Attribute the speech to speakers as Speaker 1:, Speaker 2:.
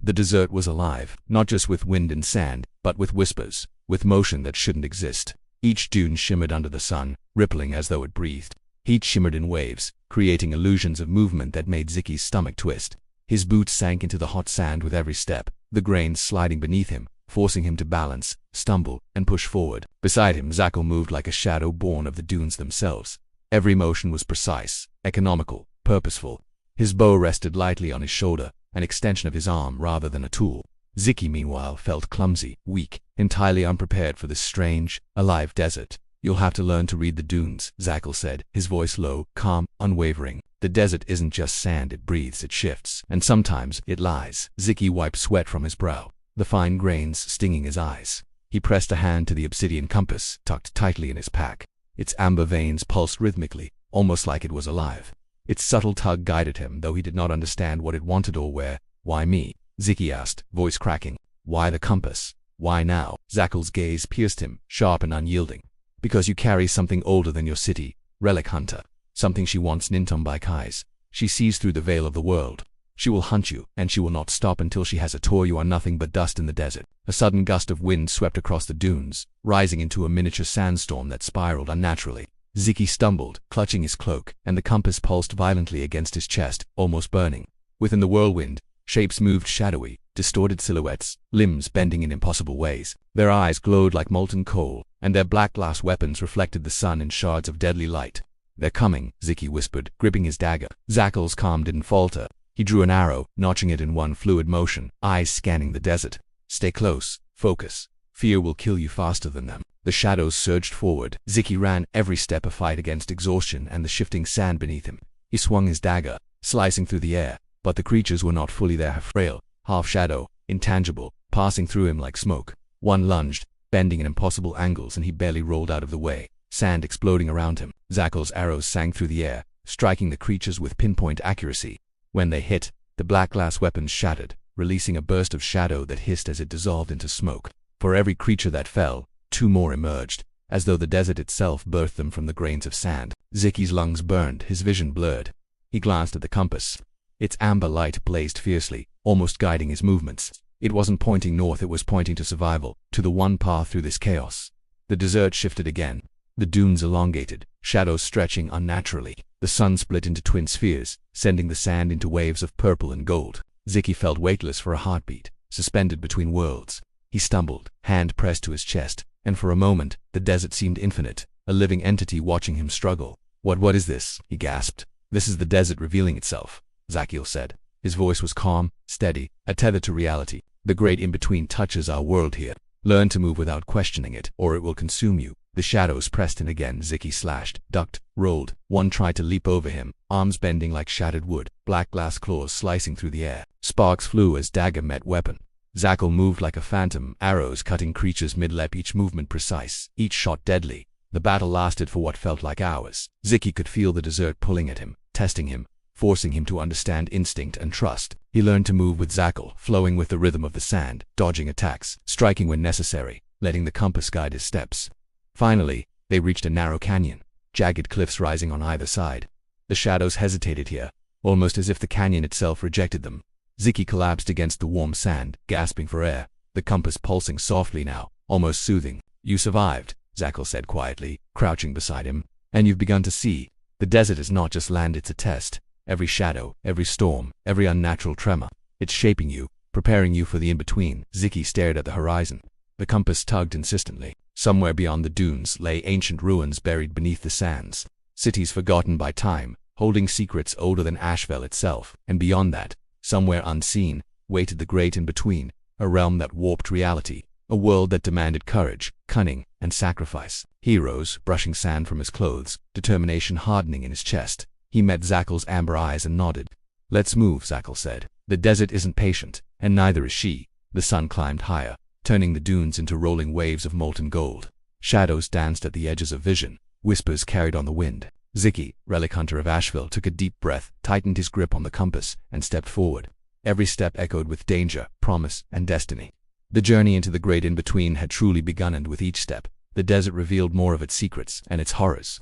Speaker 1: The desert was alive, not just with wind and sand, but with whispers, with motion that shouldn't exist. Each dune shimmered under the sun, rippling as though it breathed. Heat shimmered in waves, creating illusions of movement that made Ziki's stomach twist. His boots sank into the hot sand with every step, the grains sliding beneath him, forcing him to balance, stumble, and push forward. Beside him, Zaki moved like a shadow born of the dunes themselves. Every motion was precise, economical, purposeful. His bow rested lightly on his shoulder, an extension of his arm rather than a tool. Ziki, meanwhile, felt clumsy, weak, entirely unprepared for this strange, alive desert. "You'll have to learn to read the dunes," Zaki said, his voice low, calm, unwavering. "The desert isn't just sand, it breathes, it shifts, and sometimes it lies." Ziki wiped sweat from his brow, the fine grains stinging his eyes. He pressed a hand to the obsidian compass, tucked tightly in his pack. Its amber veins pulsed rhythmically, almost like it was alive. Its subtle tug guided him, though he did not understand what it wanted or where. "Why me?" Ziki asked, voice cracking. "Why the compass? Why now?" Zakel's gaze pierced him, sharp and unyielding. "Because you carry something older than your city, relic hunter. Something she wants by Kai's. She sees through the veil of the world. She will hunt you, and she will not stop until she has a tour. You are nothing but dust in the desert." A sudden gust of wind swept across the dunes, rising into a miniature sandstorm that spiraled unnaturally. Ziki stumbled, clutching his cloak, and the compass pulsed violently against his chest, almost burning. Within the whirlwind, shapes moved shadowy, distorted silhouettes, limbs bending in impossible ways. Their eyes glowed like molten coal, and their black glass weapons reflected the sun in shards of deadly light. "They're coming," Ziki whispered, gripping his dagger. Zakel's calm didn't falter. He drew an arrow, notching it in one fluid motion, eyes scanning the desert. "Stay close. Focus. Fear will kill you faster than them." The shadows surged forward. Ziki ran, every step a fight against exhaustion and the shifting sand beneath him. He swung his dagger, slicing through the air, but the creatures were not fully there, frail, half-shadow, intangible, passing through him like smoke. One lunged, bending in impossible angles, and he barely rolled out of the way, sand exploding around him. Zakel's arrows sang through the air, striking the creatures with pinpoint accuracy. When they hit, the black glass weapons shattered, releasing a burst of shadow that hissed as it dissolved into smoke. For every creature that fell, two more emerged, as though the desert itself birthed them from the grains of sand. Ziki's lungs burned, his vision blurred. He glanced at the compass. Its amber light blazed fiercely, almost guiding his movements. It wasn't pointing north, it was pointing to survival, to the one path through this chaos. The desert shifted again. The dunes elongated, shadows stretching unnaturally. The sun split into twin spheres, sending the sand into waves of purple and gold. Ziki felt weightless for a heartbeat, suspended between worlds. He stumbled, hand pressed to his chest, and for a moment, the desert seemed infinite, a living entity watching him struggle. What is this?" he gasped. "This is the desert revealing itself," Zaki said. His voice was calm, steady, a tether to reality. "The great in-between touches our world here. Learn to move without questioning it, or it will consume you." The shadows pressed in again. Ziki slashed, ducked, rolled. One tried to leap over him, arms bending like shattered wood, black glass claws slicing through the air. Sparks flew as dagger met weapon. Zaki moved like a phantom, arrows cutting creatures mid-lep, each movement precise, each shot deadly. The battle lasted for what felt like hours. Ziki could feel the desert pulling at him, testing him, forcing him to understand instinct and trust. He learned to move with Zaki, flowing with the rhythm of the sand, dodging attacks, striking when necessary, letting the compass guide his steps. Finally, they reached a narrow canyon, jagged cliffs rising on either side. The shadows hesitated here, almost as if the canyon itself rejected them. Ziki collapsed against the warm sand, gasping for air, the compass pulsing softly now, almost soothing. "You survived," Zaki said quietly, crouching beside him. "And you've begun to see. The desert is not just land, it's a test. Every shadow, every storm, every unnatural tremor. It's shaping you, preparing you for the in-between." Ziki stared at the horizon. The compass tugged insistently. Somewhere beyond the dunes lay ancient ruins buried beneath the sands. Cities forgotten by time, holding secrets older than Asheville itself. And beyond that, somewhere unseen, waited the great in-between, a realm that warped reality, a world that demanded courage, cunning, and sacrifice. He rose, brushing sand from his clothes, determination hardening in his chest. He met Zakel's amber eyes and nodded. "Let's move," Zaki said. "The desert isn't patient, and neither is she." The sun climbed higher, turning the dunes into rolling waves of molten gold. Shadows danced at the edges of vision, whispers carried on the wind. Ziki, relic hunter of Asheville, took a deep breath, tightened his grip on the compass, and stepped forward. Every step echoed with danger, promise, and destiny. The journey into the great in-between had truly begun, and with each step, the desert revealed more of its secrets and its horrors.